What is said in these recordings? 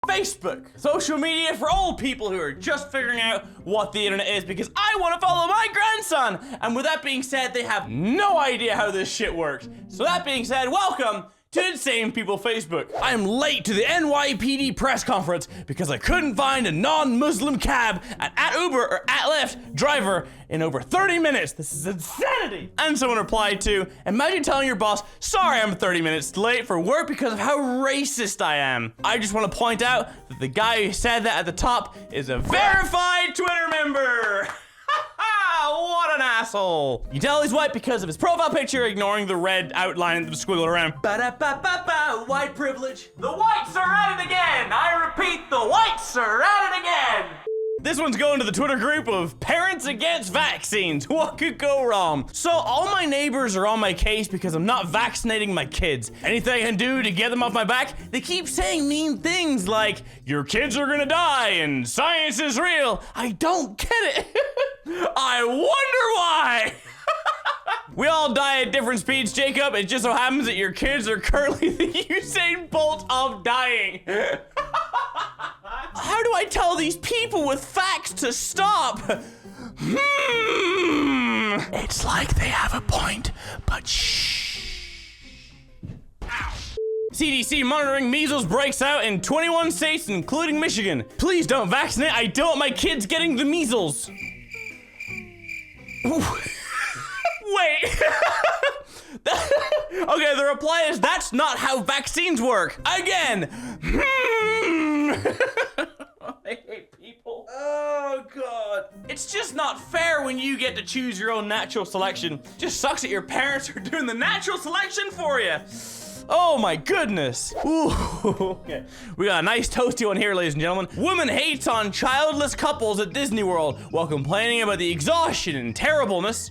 Facebook, social media for old people who are just figuring out what the internet is, because I want to follow my grandson. And with that being said, they have no idea how this shit works. So that being said, welcome to Insane People Facebook. I am late to the NYPD press conference because I couldn't find a non-Muslim cab at Uber or at Lyft driver in over 30 minutes. This is insanity. And someone replied to, imagine telling your boss, sorry I'm 30 minutes late for work because of how racist I am. I just want to point out that the guy who said that at the top is a verified Twitter member. What an asshole. You tell he's white because of his profile picture, ignoring the red outline that was squiggled around. Ba-da-ba-ba-ba, white privilege. The whites are at it again. I repeat, the whites are at it again. This one's going to the Twitter group of parents against vaccines. What could go wrong? So all my neighbors are on my case because I'm not vaccinating my kids. Anything I can do to get them off my back, they keep saying mean things like, your kids are gonna die and science is real. I don't get it. I wonder why. We all die at different speeds, Jacob. It just so happens that your kids are currently the Usain Bolt of dying. How do I tell these people with facts to stop? It's like they have a point, but shh. Ow. CDC monitoring measles breaks out in 21 states, including Michigan. Please don't vaccinate. I don't want my kids getting the measles. Wait. Okay, the reply is that's not how vaccines work. Again. I hate people. Oh God. It's just not fair when you get to choose your own natural selection. Just sucks that your parents are doing the natural selection for you. Oh my goodness. Ooh. Okay. We got a nice toasty one here, ladies and gentlemen. Woman hates on childless couples at Disney World while complaining about the exhaustion and terribleness,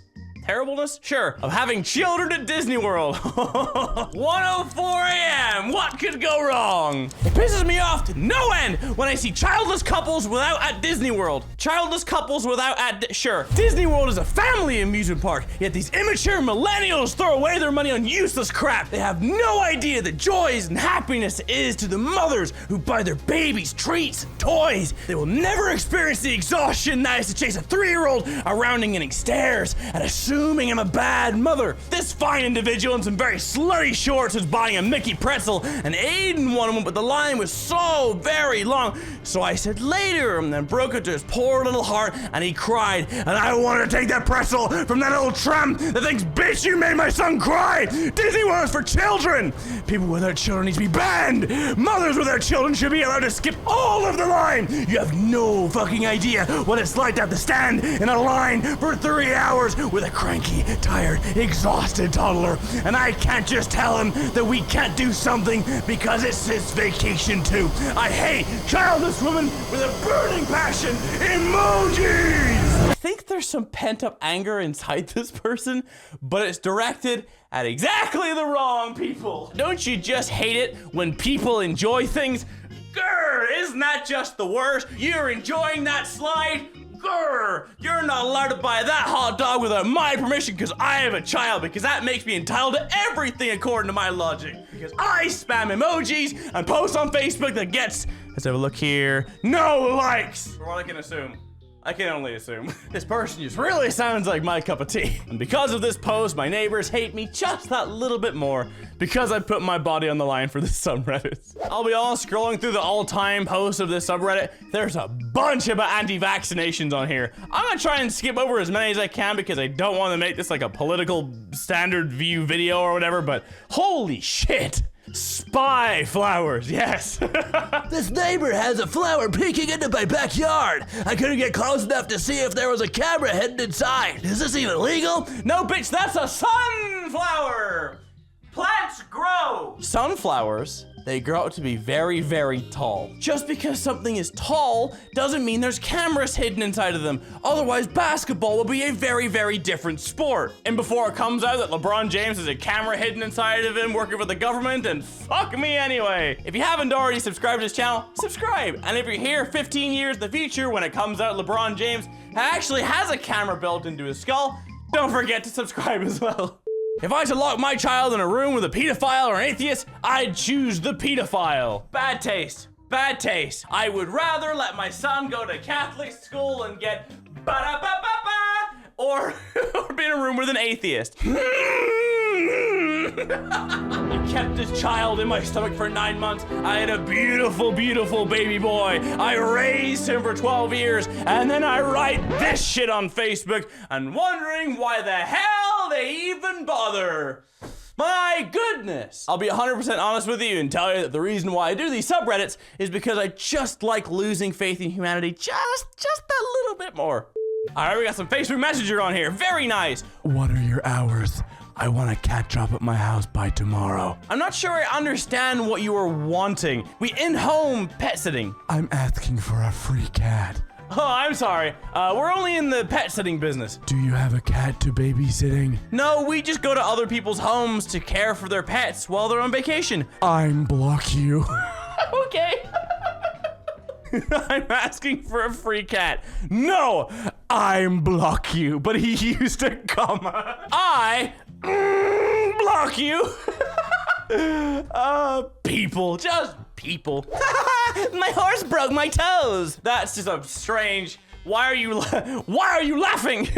sure, of having children at Disney World. 1:04 a.m. What could go wrong? It pisses me off to no end when I see childless couples without at Disney World. Childless couples without at, sure. Disney World is a family amusement park, yet these immature millennials throw away their money on useless crap. They have no idea the joys and happiness it is to the mothers who buy their babies treats, toys. They will never experience the exhaustion that is to chase a 3-year-old around and getting stares and assuming I'm a bad mother. This fine individual in some very slutty shorts was buying a Mickey pretzel, and Aiden wanted one, but the line was so very long. So I said later, and then broke it to his poor little heart, and he cried, and I wanted to take that pretzel from that little tramp that thinks, bitch, you made my son cry. Disney World is for children. People without children need to be banned. Mothers without children should be allowed to skip all of the line. You have no fucking idea what it's like to have to stand in a line for 3 hours with a cranky, tired, exhausted toddler. And I can't just tell him that we can't do something because it's his vacation too. I hate childless women with a burning passion. Emojis! I think there's some pent-up anger inside this person, but it's directed at exactly the wrong people. Don't you just hate it when people enjoy things? Grr, isn't that just the worst? You're enjoying that slide? Grr, you're not allowed to buy that hot dog without my permission because I have a child, because that makes me entitled to everything according to my logic. Because I spam emojis and post on Facebook that gets, let's have a look here, no likes. For what I can assume. I can only assume. This person just really sounds like my cup of tea. And because of this post, my neighbors hate me just that little bit more because I put my body on the line for this subreddit. I'll be honest, scrolling through the all-time posts of this subreddit, there's a bunch about anti-vaccinations on here. I'm gonna try and skip over as many as I can because I don't want to make this like a political standard view video or whatever, but holy shit. Spy flowers, yes. This neighbor has a flower peeking into my backyard. I couldn't get close enough to see if there was a camera hidden inside. Is this even legal? No, bitch, that's a sunflower. Plants grow. Sunflowers, they grow up to be very, very tall. Just because something is tall doesn't mean there's cameras hidden inside of them. Otherwise, basketball will be a very, very different sport. And before it comes out that LeBron James has a camera hidden inside of him working for the government, and fuck me anyway. If you haven't already subscribed to this channel, subscribe. And if you're here 15 years in the future when it comes out LeBron James actually has a camera built into his skull, don't forget to subscribe as well. If I had to lock my child in a room with a pedophile or an atheist, I'd choose the pedophile. Bad taste. Bad taste. I would rather let my son go to Catholic school and get ba-da-ba-ba-ba or be in a room with an atheist. I kept this child in my stomach for 9 months. I had a beautiful, beautiful baby boy. I raised him for 12 years, and then I write this shit on Facebook and wondering why the hell they even bother. My goodness. I'll be 100% honest with you and tell you that the reason why I do these subreddits is because I just like losing faith in humanity just a little bit more. All right, we got some Facebook Messenger on here. Very nice. What are your hours? I want a cat drop at my house by tomorrow. I'm not sure I understand what you are wanting. We in-home pet sitting. I'm asking for a free cat. Oh, I'm sorry. We're only in the pet sitting business. Do you have a cat to babysitting? No, we just go to other people's homes to care for their pets while they're on vacation. I'm block you. Okay. I'm asking for a free cat. No, I'm block you. but he used a comma. I block you. People, just people. My horse broke my toes. That's just a strange. Why are you laughing?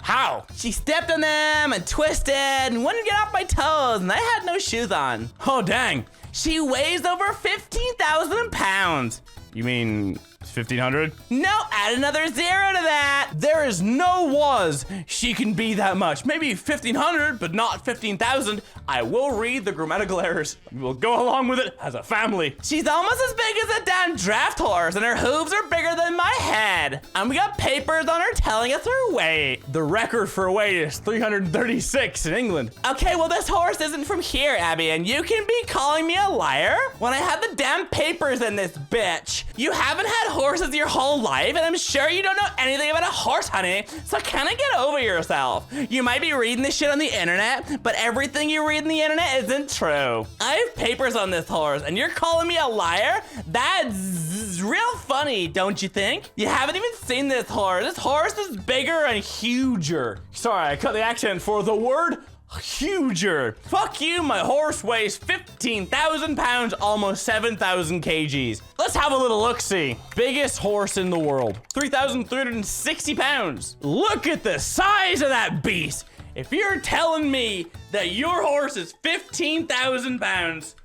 How? She stepped on them and twisted and wouldn't get off my toes, and I had no shoes on. Oh, dang. She weighs over 15,000 pounds. You mean 1,500? No, add another zero to that. There is no was she can be that much. Maybe 1,500, but not 15,000. I will read the grammatical errors. We'll go along with it as a family. She's almost as big as a damn draft horse, and her hooves are bigger than my head. And we got papers on her telling us her weight. The record for weight is 336 in England. Okay, well, this horse isn't from here, Abby, and you can be calling me a liar when I have the damn papers in this bitch. You haven't had horses your whole life, and I'm sure you don't know anything about a horse, honey, so kind of get over yourself. You might be reading this shit on the internet, but everything you read on the internet isn't true. I have papers on this horse, and you're calling me a liar? That's real funny, don't you think? You haven't even seen this horse. This horse is bigger and huger. Sorry, I cut the accent for the word huger. Fuck you, my horse weighs 15,000 pounds, almost 7,000 kgs. Let's have a little look-see. Biggest horse in the world, 3,360 pounds. Look at the size of that beast. If you're telling me that your horse is 15,000 pounds,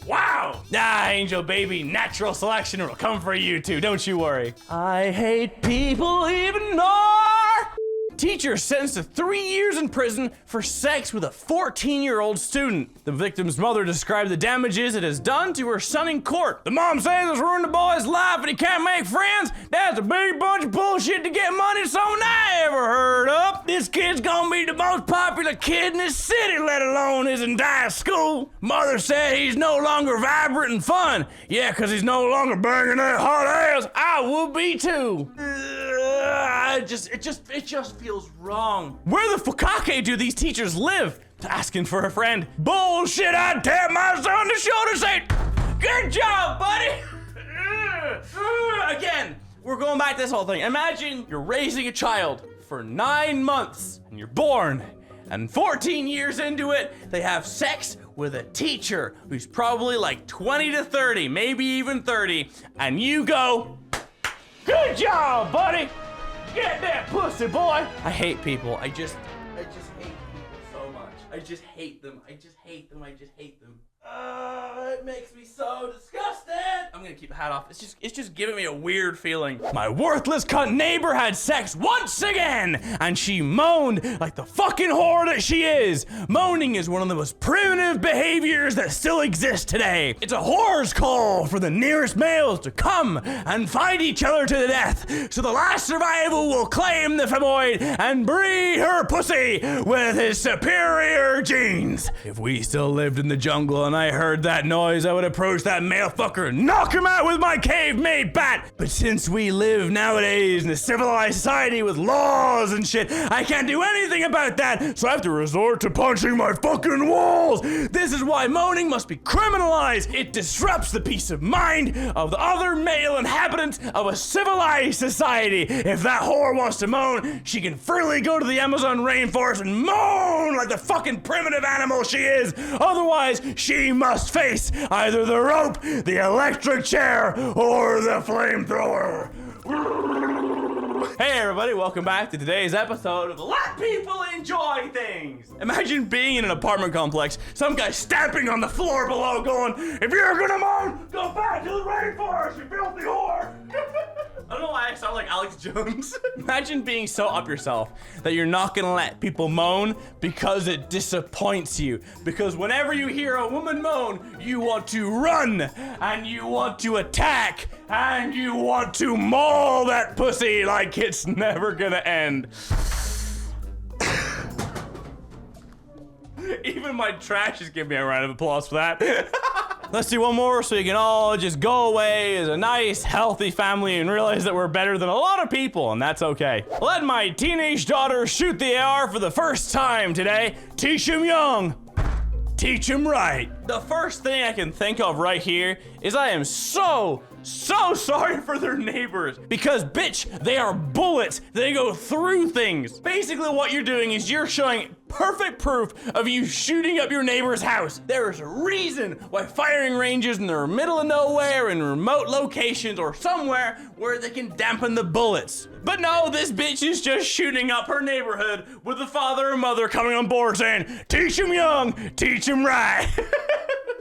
wow. Ah, Angel baby, natural selection will come for you too, don't you worry. I hate people even more. Teacher sentenced to 3 years in prison for sex with a 14-year-old student. The victim's mother described the damages it has done to her son in court. The mom says it's ruined the boy's life and he can't make friends. That's a big bunch of bullshit to get money someone I ever heard of. This kid's gonna be the most popular kid in this city, let alone his entire school. Mother said he's no longer vibrant and fun. Yeah, cause he's no longer banging that hot ass. I would be too. It just feels wrong. Where the fukake do these teachers live? Asking for a friend. Bullshit, I'd tap my son on the shoulder and say, good job, buddy. Again, we're going back to this whole thing. Imagine you're raising a child for 9 months and you're born, and 14 years into it, they have sex with a teacher who's probably like 20 to 30, maybe even 30, and you go, good job, buddy. Get that pussy, boy. I hate people. I just hate people so much. I just hate them. I just hate them. It makes me so disgusted. I'm gonna keep the hat off. It's just giving me a weird feeling. My worthless cunt neighbor had sex once again, and she moaned like the fucking whore that she is. Moaning is one of the most primitive behaviors that still exist today. It's a whore's call for the nearest males to come and fight each other to the death, so the last survivor will claim the femoid and breed her pussy with his superior genes. If we still lived in the jungle and I heard that noise, I would approach that male fucker, knock him out with my cave-made bat. But But since we live nowadays in a civilized society with laws and shit, I can't do anything about that, so I have to resort to punching my fucking walls. This is why moaning must be criminalized. It disrupts the peace of mind of the other male inhabitants of a civilized society. If that whore wants to moan, she can freely go to the Amazon rainforest and moan like the fucking primitive animal she is. Otherwise, she must face either the rope, the electric chair, or the flamethrower. Hey everybody, welcome back to today's episode of Let People Enjoy Things. Imagine being in an apartment complex, some guy stamping on the floor below going, if you're gonna moan, go back to the rainforest, you filthy whore. I don't know why I sound like Alex Jones. Imagine being so up yourself that you're not gonna let people moan because it disappoints you. Because whenever you hear a woman moan, you want to run, and you want to attack, and you want to maul that pussy like it's never gonna end. Even my trash is giving me a round of applause for that. Let's do one more so you can all just go away as a nice, healthy family and realize that we're better than a lot of people, and that's okay. Let my teenage daughter shoot the AR for the first time today. Teach him young. Teach him right. The first thing I can think of right here is I am so sorry for their neighbors, because bitch, they are bullets. They go through things. Basically what you're doing is you're showing perfect proof of you shooting up your neighbor's house. There is a reason why firing ranges in the middle of nowhere, in remote locations, or somewhere where they can dampen the bullets. But no, this bitch is just shooting up her neighborhood with the father and mother coming on board saying, teach him young, teach him right.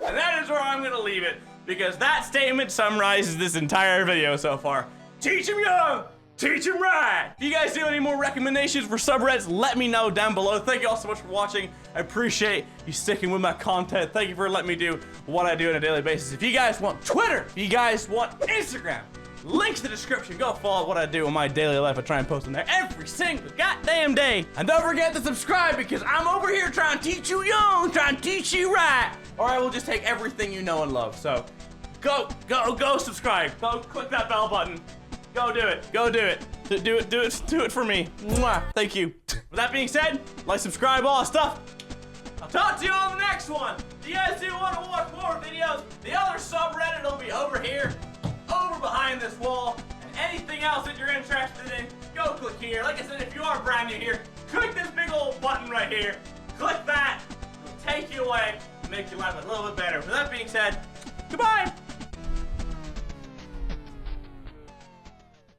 And that is where I'm gonna leave it, because that statement summarizes this entire video so far. Teach him young, teach him right. If you guys do any more recommendations for subreddits, let me know down below. Thank you all so much for watching. I appreciate you sticking with my content. Thank you for letting me do what I do on a daily basis. If you guys want Twitter, if you guys want Instagram, links in the description. Go follow what I do in my daily life. I try and post in there every single goddamn day. And don't forget to subscribe, because I'm over here trying to teach you young, trying to teach you right. Or I will just take everything you know and love. So go subscribe. Go click that bell button. Go do it. Go do it. Do it for me. Mwah. Thank you. With that being said, like, subscribe, all that stuff. I'll talk to you on the next one. If you guys do want to watch more videos, the other subreddit will be over here, over behind this wall. And anything else that you're interested in, go click here. Like I said, if you are brand new here, click this big old button right here. Click that. It'll take you away and make your life a little bit better. With that being said, goodbye.